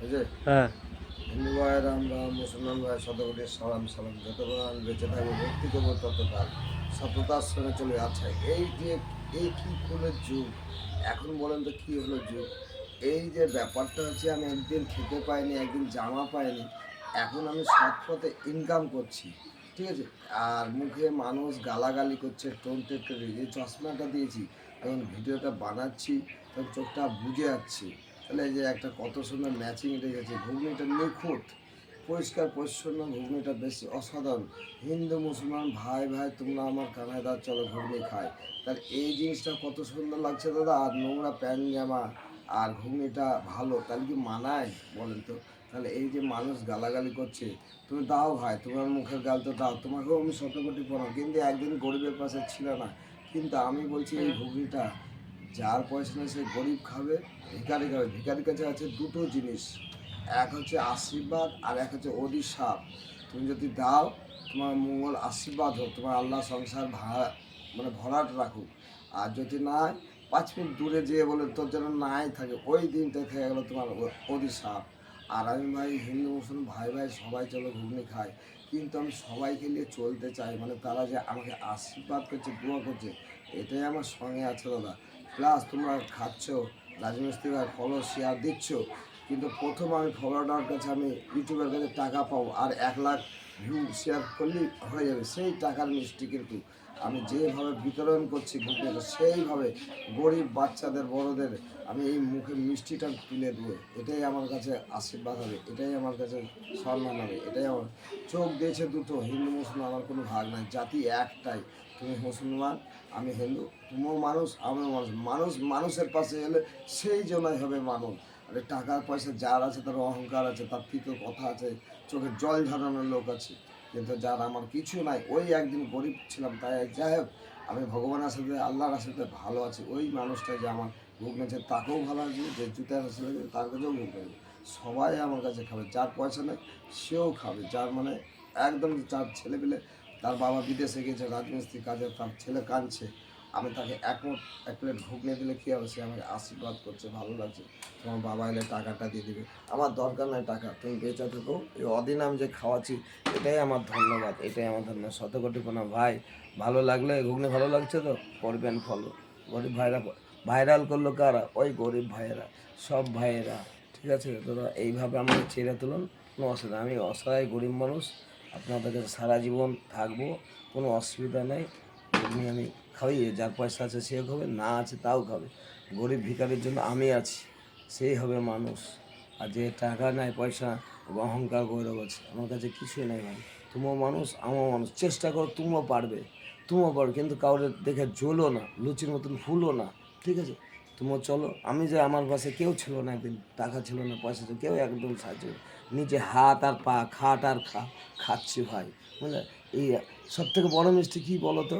বুঝলে? হ্যাঁ, হিন্দু ভাইয়েরা আমরা মুসলমান ভাই শতকোটি সালাম সালাম, যতক্ষণ বেঁচে থাকবো ভক্তি করবো ততকাল সততার সঙ্গে চলে। আচ্ছা, এই যে এই কি কুলের যুগ, এখন বলেন তো কি হলো যুগ? এই যে ব্যাপারটা হচ্ছে, আমি একদিন খেতে পাইনি, একদিন জামা পাইনি, এখন আমি সৎ পথে ইনকাম করছি, ঠিক আছে? আর মুখে মানুষ গালাগালি করছে, টোন টেটে যে চশমাটা দিয়েছি, যখন ভিডিওটা বানাচ্ছি তখন চোখটা বুজে যাচ্ছে। তাহলে এই যে একটা কত সুন্দর ম্যাচিং রেখেছে, ঘুগনিটা নিখুঁত, পরিষ্কার পরিচ্ছন্ন, ঘুগনিটা বেশি অসাধারণ। হিন্দু মুসলমান ভাই ভাই তোমরা আমার কানায় দাও, চলো ঘুগনি খাই। তাহলে এই জিনিসটা কত সুন্দর লাগছে দাদা। আর নোংরা প্যান্ট জামা আর ঘুগনিটা ভালো, তাহলে কি মানায় বলেন তো? তাহলে এই যে মানুষ গালাগালি করছে, তুমি দাও ভাই, তোমার মুখের গাল তো দাও, তোমাকেও আমি শতকোটি প্রণাম, কিন্তু একদিন গরিবের পাশে ছিল না। কিন্তু আমি বলছি এই ঘুগনিটা যার পয়সা নেই সে গরিব খাবে, ভিখারি খাবে। ভিখারির কাছে আছে দুটো জিনিস, এক হচ্ছে আশীর্বাদ আর এক হচ্ছে অভিশাপ। তুমি যদি দাও তোমার মঙ্গল আশীর্বাদ হোক, তোমার আল্লাহ সংসার মানে ভরাট রাখুক। আর যদি নাই, 5 মিনিট দূরে যেয়ে বলে তোর যেন নাই থাকে, ওই দিনটা থেকে গেলো তোমার অভিশাপ। আর আমি ভাই হিন্দু মুসলিম ভাই ভাই সবাই চলো ঘুগনি খাই, কিন্তু আমি সবাইকে নিয়ে চলতে চাই, মানে তারা যে আমাকে আশীর্বাদ করছে, দোয়া করছে, এটাই আমার সঙ্গে আছে দাদা। প্লাস তোমরা খাচ্ছ, রাজমিস্ত্রি ভাই ফলো শেয়ার দিচ্ছ, কিন্তু প্রথম আমি ফলোয়ার কাছে আমি ইউটিউবের কাছে টাকা পাবো, আর 1 লাখ ভিউ শেয়ার করলেই হয়ে যাবে, সেই টাকার মিষ্টি কিন্তু আমি যেভাবে বিতরণ করছি ঘুগনিটা, সেইভাবে গরিব বাচ্চাদের বড়দের আমি এই মুখে মিষ্টিটা তুলে দেবো। এটাই আমার কাছে আশীর্বাদ হবে, এটাই আমার কাছে সম্মান হবে, এটাই আমার। চোখ দিয়েছে দুটো, হিন্দু মুসলমান আমার কোনো ভাগ নাই, জাতি একটাই। তুমি মুসলমান, আমি হিন্দু, তুমিও মানুষ, আমিও মানুষ। মানুষ মানুষের পাশে এলে সেই জন্যই হবে মানুষ। আরে টাকার পয়সা যার আছে তার অহংকার আছে, তার ফিকে কথা আছে, চোখে জল ঝরানোর লোক আছে। কিন্তু যার আমার কিছু নাই, ওই একদিন গরিব ছিলাম, তাই যাই হোক আমি ভগবানের সাথে আল্লাহর সাথে ভালো আছি। ওই মানুষটাই যে আমার ভুগনেছে তাকেও ভালো আছে, যে জুতার আসলে তার কাছেও ভুগনেছে। সবাই আমার কাছে খাবে, যার পয়সা নেই সেও খাবে। যার মানে একদম যার ছেলে পেলে, তার বাবা বিদেশে গেছে রাজমিস্ত্রি কাজে, তার ছেলে কাঁদছে, আমি তাকে এক প্লেট ঘুগনি দিলে কী হবে, সে আমাকে আশীর্বাদ করছে, ভালো লাগছে, তোমার বাবা এলে টাকাটা দিয়ে দিবে। আমার দরকার নাই টাকা, তুমি বেঁচে থাকো, এই অদিন আমি যে খাওয়াচ্ছি এটাই আমার ধন্যবাদ, এটাই আমার ধন্যবাদ। শতকোটি প্রণাম ভাই। ভালো লাগলে, ঘুগনি ভালো লাগছে তো করবেন ফলো। গরিব ভাইরা ভাইরাল করলো কারা? ওই গরিব ভাইয়েরা, সব ভাইয়েরা, ঠিক আছে দাদা? এইভাবে আমাকে ছেড়ে তুলুন, কোনো অসুবিধা, আমি অসহায় গরিব মানুষ, আপনাদের কাছে সারা জীবন থাকবো, কোনো অসুবিধা নেই। ঘুগনি আমি খাইয়ে, যার পয়সা আছে সেও খাবে, না আছে তাও খাবে। গরিব ভিখারির জন্য আমি আছি, সেই হবে মানুষ। আর যে টাকা নাই, পয়সা, অহংকার গৌরব আছে, আমার কাছে কিছুই নাই ভাই। তুমিও মানুষ, আমিও মানুষ, চেষ্টা করো, তুমিও পারবে, তুমিও পারো, কিন্তু কাউরে দেখে জ্বলো না, লুচির মতন ফুলো না, ঠিক আছে? তুমিও চলো। আমি যে আমার পাশে কেউ ছিল না, একদিন টাকা ছিল না, পয়সা ছিল, কেউ একদম সাহায্য করে, নিজে হাত আর পা, খাট আর খাচ্ছি ভাই, বুঝলে? এই সব থেকে বড় মিষ্টি কী বলো তো?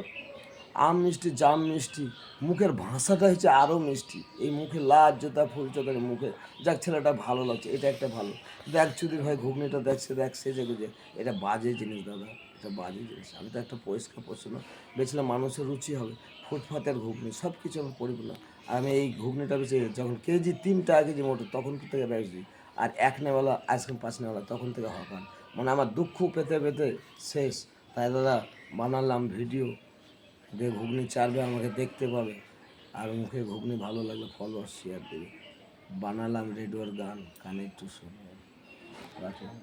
আম মিষ্টি, জাম মিষ্টি, মুখের ভাষাটা হচ্ছে আরও মিষ্টি। এই মুখে লাজ জোতা ফুলচোতা মুখে, যাক ছেলেটা ভালো লাগছে, এটা একটা ভালো। দেখ চুদির ভাই ঘুগনিটা দেখছে, দেখ সেজে গুজে, এটা বাজে জিনিস দাদা, এটা বাজে জিনিস। আমি তো একটা পরিষ্কার পরিচ্ছন্ন বেছিলাম, মানুষের রুচি হবে, ফুটফাতের ঘুগনি, সব কিছু আমার পরিপূর্ণ। আর আমি এই ঘুগনিটা বেশি যখন কেজি 3 টাকা কেজি মোটো, তখন থেকে বেচছি। আর 1 নেওয়ালা আইসক্রিম 5 নেওয়ালা, তখন থেকে হকান, মানে আমার দুঃখ পেতে পেতে শেষ। তাই দাদা বানালাম ভিডিও, যে ঘুগনি চারবে আমাকে দেখতে পাবে, আর মুখে ঘুগনি ভালো লাগলে ফলোয়ার শেয়ার দেবে। বানালাম রেডিওর গান, কানে একটু শুনবেন, রাখলাম।